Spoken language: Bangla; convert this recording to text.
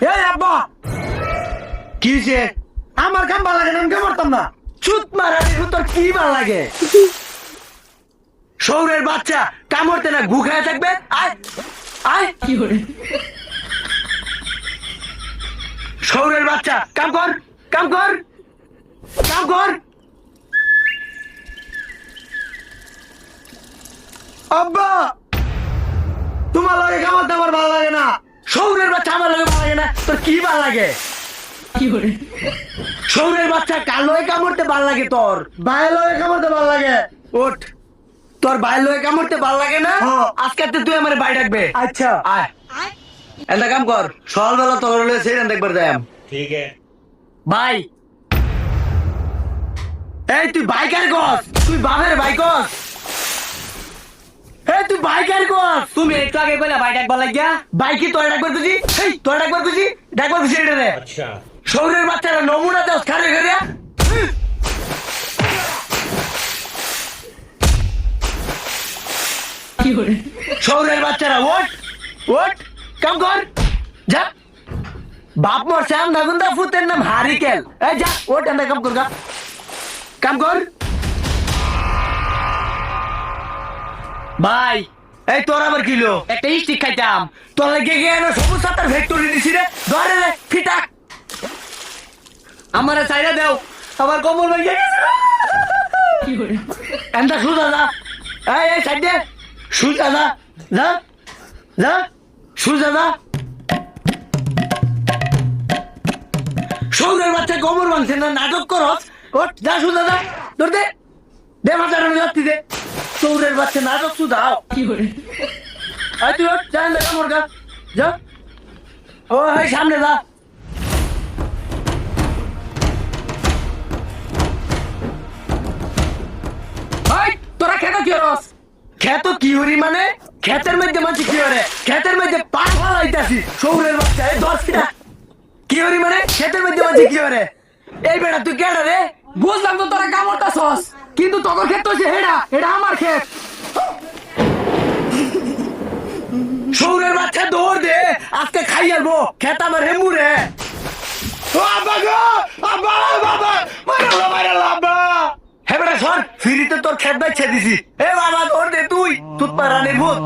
এই আব্বা কি হইছে? আমার কাম ভালো লাগে না, আমি কাম করতাম না। চুত মারা তোর কি ভালো লাগে? শহরের বাচ্চা কাম করতে না গু খায় থাকবে। আয় আয় কি করে? শহরের বাচ্চা কাম কর, কাম কর, কাম কর। আব্বা তোমার লাগে কাম করতে আমার ভালো লাগে না। শহরের বাচ্চা আমার লাগে ভালো লাগে না, তোর কি ভালো লাগে? কি করে? শহরের বাচ্চা কালো কাম করতে ভালো লাগে, তোর বাইরে লয়ে কাম করতে ভালো লাগে। ওঠ, তোর বাইরে লয়ে কাম করতে ভালো লাগে না? আজকে তুই আমার বাড়ি ডাকবে। আচ্ছা আয় একটা কাম কর, সকালবেলা তোর লয়ে সেখান দেখবার যাই। ठीक है। ভাই এই তুই বাইকার কস, তুই বাপের ভাই কস। এই তুই বাইকার কস, তুমি একটু আগে কইলা ভাই ডাকবার লাগিয়া। বাইকি তোর ডাকবার খুশি, এই তোর ডাকবার খুশি, ডাকবার খুশি এটা রে। अच्छा। শহরের বাচ্চারা নমুনা দাও খারে খারে। কি করে? শহরের বাচ্চারা ওঠ ওঠ, কাম কর, যা। বাপ মরছে আমরা গুন্দা ফুতের নাম হারিকেল। এই যা ওঠ, আমরা কাম কর, কাম কর। ভাই এই তোর আবার কিলো একটা স্টিক খাইতাম, তোর লাগে গিয়ে সবুজ সাতার ফ্যাক্টরি দিছি রে। ধরে রে ফিটা আমারে চাইরা দেও, আমার কমল ভাই কি করে? এন্টা সুজা যা, এই সাইড দে, সুজা যা, যা যা, সুজা যা। শহরের বাচ্চা গোবর ভাঙছে না, নাটক করস। ওঠ যা, সুজা যা, ধর দে, দে মাথার যাচ্ছি দে। শহরের বাচ্চা নাটক সুদাও কি করে? তুই ওঠ, যা দেখা মোর গা, যা। ও এই সামনে যা। তোরা খেত কি রস? খেত কি হরি মানে? খেতের মধ্যে মাঝে কি হরে? খেতের মধ্যে পা ফালাইতাছি। শহরের বাচ্চা এই 10 ফিটা কি হরি মানে? খেতের মধ্যে মাঝে কি হরে? এই বেটা তুই কেডা রে? বুঝলাম তো তোরা কামড়তাছস, কিন্তু তোর ক্ষেত হচ্ছে হেডা, এটা আমার ক্ষেত। শহরের বাচ্চা দৌড় দে, আজকে খাই আলবো খেত আমার হেমু রে। ও আব্বা গো, আব্বা বাবা মারালো মারালো আব্বা। হে বেটা সর, ফিরিতে তোর খেত বাইছে দিছি। এ বাবা দৌড় দে, তুই তুত পারানির ভূত।